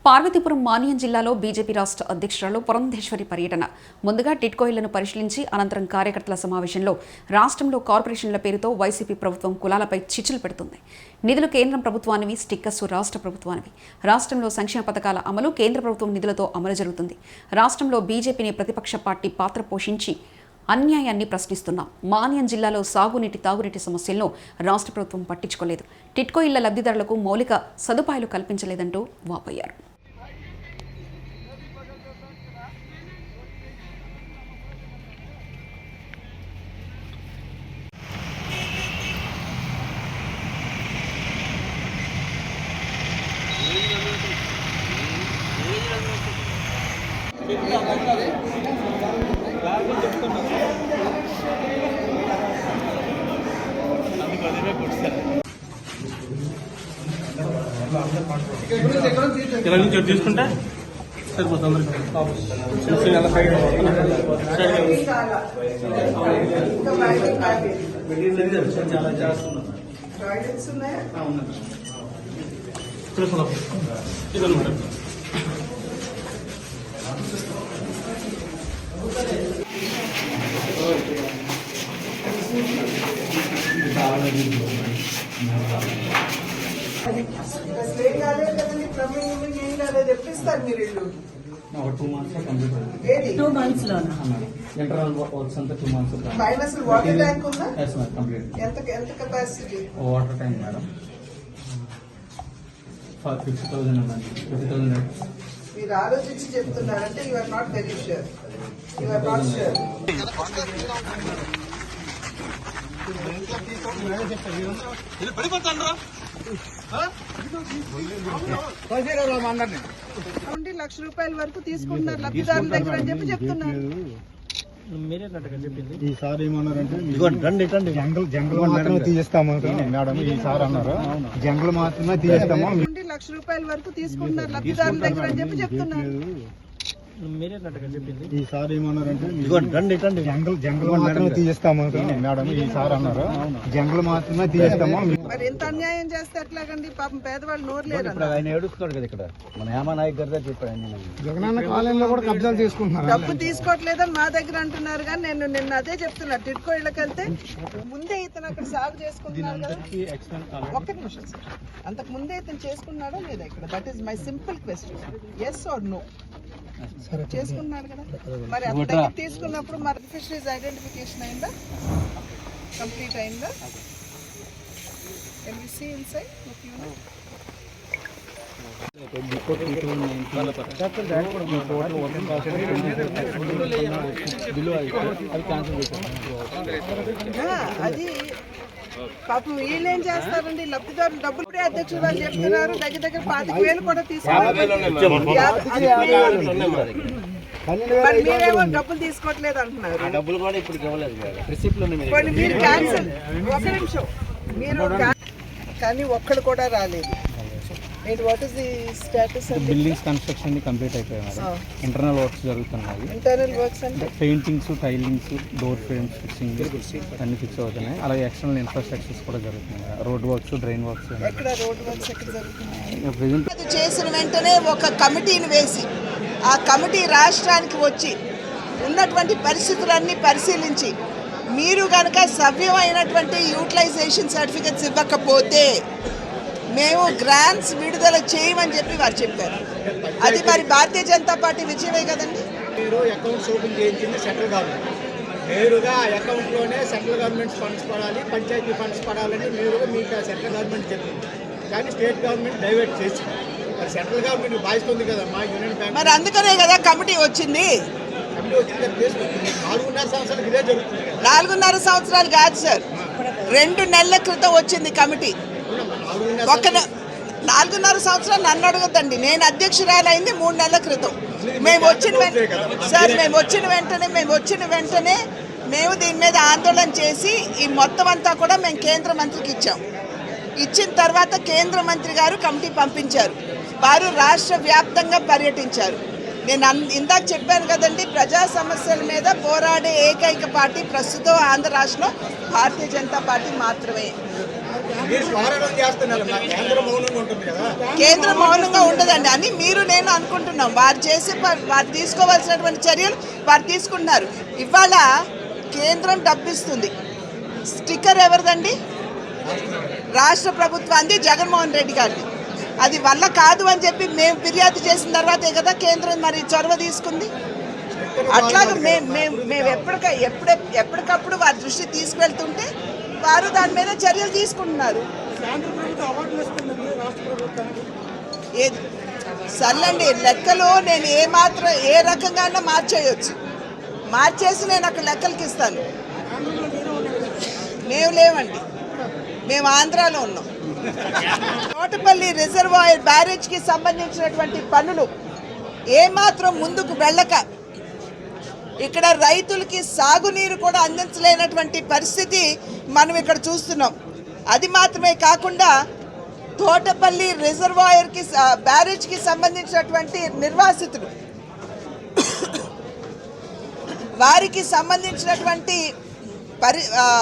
పార్వతీపురం మాన్యం జిల్లాలో బీజేపీ రాష్ట్ర అధ్యక్షురాలు పురంధేశ్వరి పర్యటన. ముందుగా టిట్కో ఇళ్లను పరిశీలించి అనంతరం కార్యకర్తల సమావేశంలో రాష్ట్రంలో కార్పొరేషన్ల పేరుతో వైసీపీ ప్రభుత్వం కులాలపై చిచ్చులు పెడుతుంది. నిధులు కేంద్ర ప్రభుత్వానివి, స్టిక్కర్స్ రాష్ట్ర ప్రభుత్వానివి. రాష్ట్రంలో సంక్షేమ పథకాల అమలు కేంద్ర ప్రభుత్వం నిధులతో అమలు జరుగుతుంది. రాష్ట్రంలో బీజేపీని ప్రతిపక్ష పార్టీ పాత్ర పోషించి అన్యాయాన్ని ప్రశ్నిస్తున్నాం. మాన్యం జిల్లాలో సాగునీటి, తాగునీటి సమస్యలను రాష్ట్ర ప్రభుత్వం పట్టించుకోలేదు. టిట్కో ఇళ్ల లబ్ధిదారులకు మౌలిక సదుపాయాలు కల్పించలేదంటూ వాపోయారు. ఇలా నుంచి తీసుకుంటే సరిపోతుంది. ఇదన్నమాట. తెప్పిస్తారు మీరు ఇల్లు 2 months కంప్లీట్ అయింది. ఏది 2 months లో ఇంటర్నల్ వర్క్స్ అంతా 2 months పైన అసలు వాటర్ ట్యాంక్ ఉందా? yes ma'am complete. ఎంత కెపాసిటీ? వాటర్ ట్యాంక్ మేడం 50,000 అన్నది 50,000. మీరు ఆలోచించి చెప్తున్నారంటే you are not very sure. You are not sure. Lakh రూపాయల వరకు తీసుకుంటున్నారు లబ్ధిదారుల దగ్గర అని చెప్పి చెప్తున్నారు. ఈసారి ఏమన్నారంటే జంగల్ మాత్రమే తీస్తాము మేడం. ఈసారి అన్నారు జంగల్ మాత్రమే తీస్తాము. లక్ష రూపాయల వరకు తీసుకుంటున్నారు లబ్ధిదారుల దగ్గర అని చెప్పి చెప్తున్నారు. ఈసారి ఏమన్నారంటే జంగల్ మాత్రమే తీస్తాము మేడం. ఈసారి అన్నారు జంగల్ మాత్రమే తీస్తాము. మరి ఎంత అన్యాయం చేస్తే ఎట్లాగండి? పాపం పేదవాళ్ళు నోరు లేరు. ఆయన ఏడుస్తున్నాడు కదా ఇక్కడ మన హేమనాయక్ గారి చెప్పాడు. జగనన్న కాలంలో కూడా కబ్జాలు తీసుకుంటున్నారు. డబ్బు తీసుకోవట్లేదని మా దగ్గర అంటున్నారు. కానీ నేను నిన్న అదే చెప్తున్నా. టిట్కో ఇళ్ళకి వెళ్తే ముందే ఇతను అక్కడ సాగు చేసుకుంటున్నారు కదా. ఒక్క నిమిషం సార్, అంతకు ముందే ఇతను చేసుకున్నాడా లేదా ఇక్కడ? That is my simple question. Yes or no? చేసుకున్నాడు కదా. మరి అతను తీసుకున్నప్పుడు మరి ఫిషరీస్ ఐడెంటిఫికేషన్ అయిందా? కంప్లీట్ అయిందా? Can we see inside what you know? అది పాపం వీళ్ళేం చేస్తారండి? లబ్ధిదారులు డబ్బులు అధ్యక్షులు వాళ్ళు చెప్తున్నారు దగ్గర దగ్గర 25,000 కూడా తీసుకున్నారు. మరి మీరేమో డబ్బులు తీసుకోవట్లేదు అంటున్నారు. డబ్బులు కూడా ఇప్పుడు మీరు క్యాన్సిల్. ఒక నిమిషం, మీరు కానీ ఒక్కడు కూడా రాలేదు. What is the status? Buildings construction complete అయిపోయాయి. ఇంటర్నల్ వర్క్స్ జరుగుతున్నాయి. ఇంటర్నల్ వర్క్స్ అంటే పెయింటింగ్స్, టైలింగ్స్, డోర్ ఫ్రేమ్స్ ఫిక్సింగ్ అన్ని ఫిక్స్ అవుతున్నాయి. అలాగే ఎక్స్టర్నల్ ఇన్ఫ్రాస్ట్రక్చర్స్ కూడా జరుగుతున్నాయి. Road works, drain works. ఎక్కడ రోడ్ వర్క్స్ ఎక్కడ జరుగుతున్నాయి? చేసిన వెంటనే ఒక కమిటీని వేసి ఆ కమిటీ రాష్ట్రానికి వచ్చి ఉన్నటువంటి పరిస్థితులన్నీ పరిశీలించి మీరు కనుక సవ్యమైనటువంటి యూటిలైజేషన్ సర్టిఫికెట్స్ ఇవ్వకపోతే మేము గ్రాంట్స్ విడుదల చేయమని చెప్పి వారు చెప్పారు. అది మరి భారతీయ జనతా పార్టీ విజయమే కదండి. మీరు అకౌంట్స్ ఓపెన్ చేయించింది సెంట్రల్ గవర్నమెంట్. నేరుగా ఆ అకౌంట్లోనే సెంట్రల్ గవర్నమెంట్ ఫండ్స్ పడాలి, పంచాయతీ ఫండ్స్ పడాలని నేరుగా మీకు సెంట్రల్ గవర్నమెంట్ చెప్పింది. కానీ స్టేట్ గవర్నమెంట్ డైవర్ట్ చేసింది. మరి సెంట్రల్ గవర్నమెంట్ బాధిస్తుంది కదా మా యూనియన్ బ్యాంక్. మరి అందుకనే కదా కమిటీ వచ్చింది. 4.5 సంవత్సరాలు ఇదే జరుగుతుంది. 4.5 సంవత్సరాలు కాదు సార్, 2 నెలల క్రితం వచ్చింది కమిటీ. 4.5 సంవత్సరాలు నన్ను అడగద్దండి. నేను అధ్యక్షురాలైంది 3 నెలల క్రితం. మేము వచ్చిన వెంటనే మేము దీని మీద ఆందోళన చేసి ఈ మొత్తం అంతా కూడా మేము కేంద్ర మంత్రికి ఇచ్చాం. ఇచ్చిన తర్వాత కేంద్ర మంత్రి గారు కమిటీ పంపించారు. వారు రాష్ట్ర వ్యాప్తంగా పర్యటించారు. నేను ఇందాక చెప్పాను కదండి, ప్రజా సమస్యల మీద పోరాడే ఏకైక పార్టీ ప్రస్తుతం ఆంధ్ర రాష్ట్రంలో భారతీయ జనతా పార్టీ మాత్రమే. మీరు స్వాగతం చేస్తున్నారు, మా కేంద్రం మౌనంగా ఉంటుంది కదా. కేంద్రం మౌనంగా ఉండదండి అని మీరు నేను అనుకుంటున్నాం. వారు చేసే వారు తీసుకోవాల్సినటువంటి చర్యలు వారు తీసుకుంటున్నారు. ఇవాళ కేంద్రం డబ్బిస్తుంది, స్టిక్కర్ ఎవరిదండి? రాష్ట్ర ప్రభుత్వాన్ని, జగన్మోహన్ రెడ్డి గారిది. అది వల్ల కాదు అని చెప్పి మేము ఫిర్యాదు చేసిన తర్వాతే కదా కేంద్రం మరి చొరవ తీసుకుంది. అట్లాగే మేము ఎప్పటికప్పుడు వారి దృష్టి తీసుకెళ్తుంటే వారు దాని మీద చర్యలు తీసుకుంటున్నారు. ఏది సర్లండి, లెక్కలు నేను ఏ రకంగా మార్చేయచ్చు, మార్చేసి నేను అక్కడ లెక్కలకి ఇస్తాను. మేము లేవండి, మేము ఆంధ్రాలో ఉన్నాం. తోటపల్లి రిజర్వాయర్ బ్యారేజ్కి సంబంధించినటువంటి పనులు ఏమాత్రం ముందుకు వెళ్ళక ఇక్కడ రైతులకి సాగునీరు కూడా అందించలేనటువంటి పరిస్థితి మనం ఇక్కడ చూస్తున్నాం. అది మాత్రమే కాకుండా తోటపల్లి రిజర్వాయర్కి బ్యారేజ్కి సంబంధించినటువంటి నిర్వాసితులు, వారికి సంబంధించినటువంటి